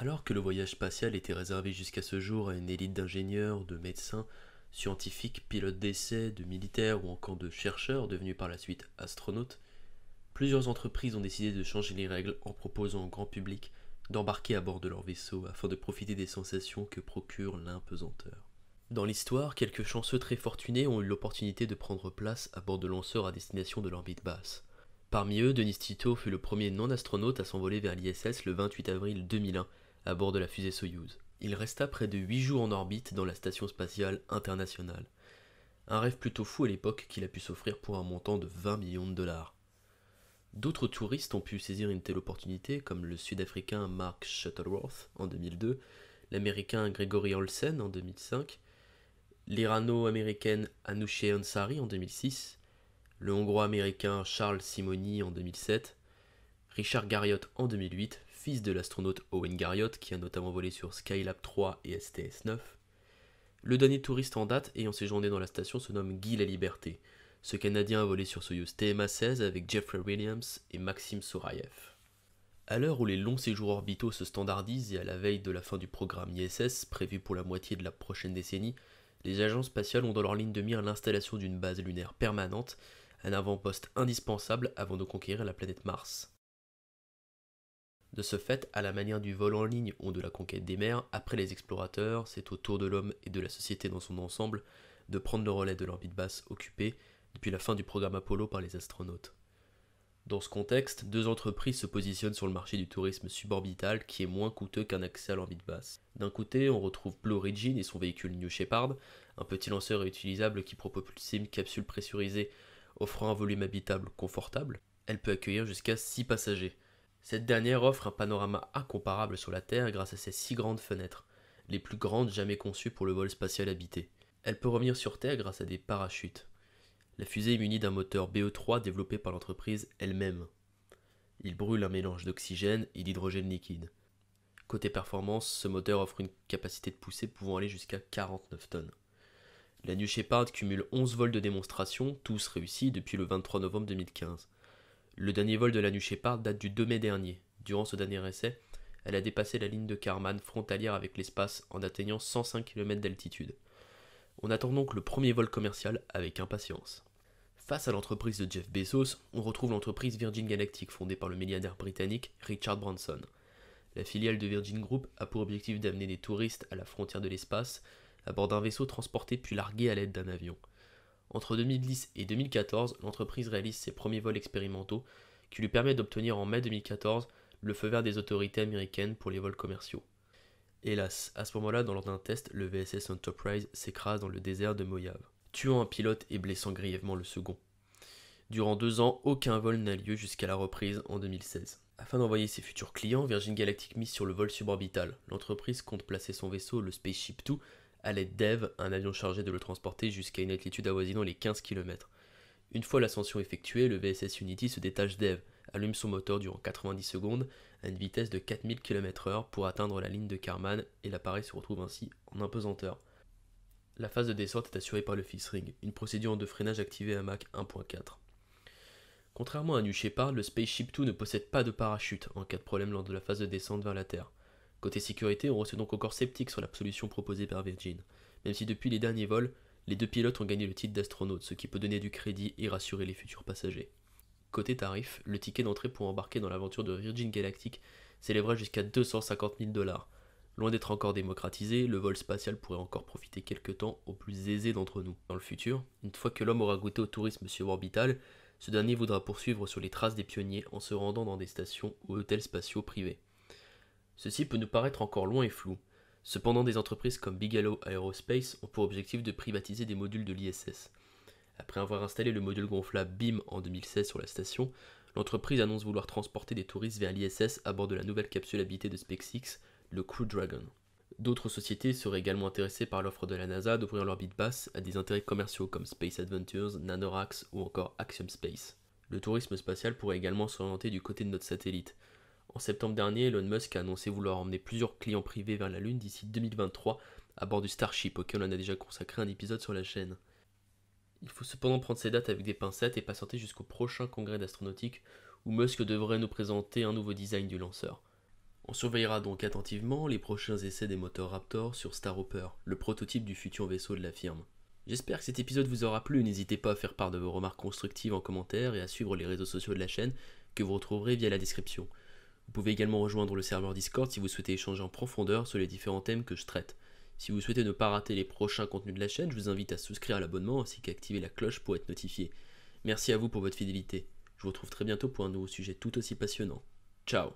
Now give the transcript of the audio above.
Alors que le voyage spatial était réservé jusqu'à ce jour à une élite d'ingénieurs, de médecins, scientifiques, pilotes d'essai, de militaires ou encore de chercheurs devenus par la suite astronautes, plusieurs entreprises ont décidé de changer les règles en proposant au grand public d'embarquer à bord de leur vaisseau afin de profiter des sensations que procure l'impesanteur. Dans l'histoire, quelques chanceux très fortunés ont eu l'opportunité de prendre place à bord de lanceurs à destination de l'orbite basse. Parmi eux, Denis Tito fut le premier non-astronaute à s'envoler vers l'ISS le 28 avril 2001 à bord de la fusée Soyouz. Il resta près de 8 jours en orbite dans la station spatiale internationale. Un rêve plutôt fou à l'époque qu'il a pu s'offrir pour un montant de 20 millions de dollars. D'autres touristes ont pu saisir une telle opportunité, comme le Sud-Africain Mark Shuttleworth en 2002, l'Américain Gregory Olsen en 2005, l'Irano-américaine Anousheh Ansari en 2006, le Hongrois-américain Charles Simoni en 2007, Richard Garriott en 2008, fils de l'astronaute Owen Garriott qui a notamment volé sur Skylab 3 et STS-9. Le dernier touriste en date ayant séjourné dans la station se nomme Guy Laliberté. Ce Canadien a volé sur Soyuz TMA-16 avec Jeffrey Williams et Maxime Sorayev. À l'heure où les longs séjours orbitaux se standardisent et à la veille de la fin du programme ISS, prévu pour la moitié de la prochaine décennie, les agences spatiales ont dans leur ligne de mire l'installation d'une base lunaire permanente, un avant-poste indispensable avant de conquérir la planète Mars. De ce fait, à la manière du vol en ligne ou de la conquête des mers, après les explorateurs, c'est au tour de l'homme et de la société dans son ensemble de prendre le relais de l'orbite basse occupée depuis la fin du programme Apollo par les astronautes. Dans ce contexte, deux entreprises se positionnent sur le marché du tourisme suborbital qui est moins coûteux qu'un accès à l'orbite basse. D'un côté, on retrouve Blue Origin et son véhicule New Shepard, un petit lanceur réutilisable qui propulse une capsule pressurisée offrant un volume habitable confortable. Elle peut accueillir jusqu'à 6 passagers. Cette dernière offre un panorama incomparable sur la Terre grâce à ses 6 grandes fenêtres, les plus grandes jamais conçues pour le vol spatial habité. Elle peut revenir sur Terre grâce à des parachutes. La fusée est munie d'un moteur BE3 développé par l'entreprise elle-même. Il brûle un mélange d'oxygène et d'hydrogène liquide. Côté performance, ce moteur offre une capacité de poussée pouvant aller jusqu'à 49 tonnes. La New Shepard cumule 11 vols de démonstration, tous réussis depuis le 23 novembre 2015. Le dernier vol de la New Shepard date du 2 mai dernier. Durant ce dernier essai, elle a dépassé la ligne de Kármán frontalière avec l'espace en atteignant 105 km d'altitude. On attend donc le premier vol commercial avec impatience. Face à l'entreprise de Jeff Bezos, on retrouve l'entreprise Virgin Galactic fondée par le milliardaire britannique Richard Branson. La filiale de Virgin Group a pour objectif d'amener des touristes à la frontière de l'espace à bord d'un vaisseau transporté puis largué à l'aide d'un avion. Entre 2010 et 2014, l'entreprise réalise ses premiers vols expérimentaux qui lui permettent d'obtenir en mai 2014 le feu vert des autorités américaines pour les vols commerciaux. Hélas, à ce moment-là, lors d'un test, le VSS Enterprise s'écrase dans le désert de Mojave, tuant un pilote et blessant grièvement le second. Durant 2 ans, aucun vol n'a lieu jusqu'à la reprise en 2016. Afin d'envoyer ses futurs clients, Virgin Galactic mise sur le vol suborbital. L'entreprise compte placer son vaisseau, le Spaceship Two, à l'aide d'Eve, un avion chargé de le transporter jusqu'à une altitude avoisinant les 15 km. Une fois l'ascension effectuée, le VSS Unity se détache d'Eve, allume son moteur durant 90 secondes à une vitesse de 4000 km/h pour atteindre la ligne de Kármán et l'appareil se retrouve ainsi en apesanteur. La phase de descente est assurée par le Fixed-Ring, une procédure de freinage activée à Mach 1.4. Contrairement à New Shepard, le Spaceship Two ne possède pas de parachute en cas de problème lors de la phase de descente vers la Terre. Côté sécurité, on reste donc encore sceptique sur la solution proposée par Virgin, même si depuis les derniers vols, les deux pilotes ont gagné le titre d'astronaute, ce qui peut donner du crédit et rassurer les futurs passagers. Côté tarif, le ticket d'entrée pour embarquer dans l'aventure de Virgin Galactic s'élèvera jusqu'à 250 000 dollars. Loin d'être encore démocratisé, le vol spatial pourrait encore profiter quelque temps aux plus aisés d'entre nous. Dans le futur, une fois que l'homme aura goûté au tourisme suborbital, ce dernier voudra poursuivre sur les traces des pionniers en se rendant dans des stations ou hôtels spatiaux privés. Ceci peut nous paraître encore loin et flou. Cependant, des entreprises comme Bigelow Aerospace ont pour objectif de privatiser des modules de l'ISS. Après avoir installé le module gonflable BEAM en 2016 sur la station, l'entreprise annonce vouloir transporter des touristes vers l'ISS à bord de la nouvelle capsule habitée de SpaceX, le Crew Dragon. D'autres sociétés seraient également intéressées par l'offre de la NASA d'ouvrir l'orbite basse à des intérêts commerciaux comme Space Adventures, Nanoracks ou encore Axiom Space. Le tourisme spatial pourrait également s'orienter du côté de notre satellite. En septembre dernier, Elon Musk a annoncé vouloir emmener plusieurs clients privés vers la Lune d'ici 2023 à bord du Starship, auquel on a déjà consacré un épisode sur la chaîne. Il faut cependant prendre ces dates avec des pincettes et patienter jusqu'au prochain congrès d'astronautique où Musk devrait nous présenter un nouveau design du lanceur. On surveillera donc attentivement les prochains essais des moteurs Raptor sur Starhopper, le prototype du futur vaisseau de la firme. J'espère que cet épisode vous aura plu, n'hésitez pas à faire part de vos remarques constructives en commentaire et à suivre les réseaux sociaux de la chaîne que vous retrouverez via la description. Vous pouvez également rejoindre le serveur Discord si vous souhaitez échanger en profondeur sur les différents thèmes que je traite. Si vous souhaitez ne pas rater les prochains contenus de la chaîne, je vous invite à souscrire à l'abonnement ainsi qu'à activer la cloche pour être notifié. Merci à vous pour votre fidélité. Je vous retrouve très bientôt pour un nouveau sujet tout aussi passionnant. Ciao.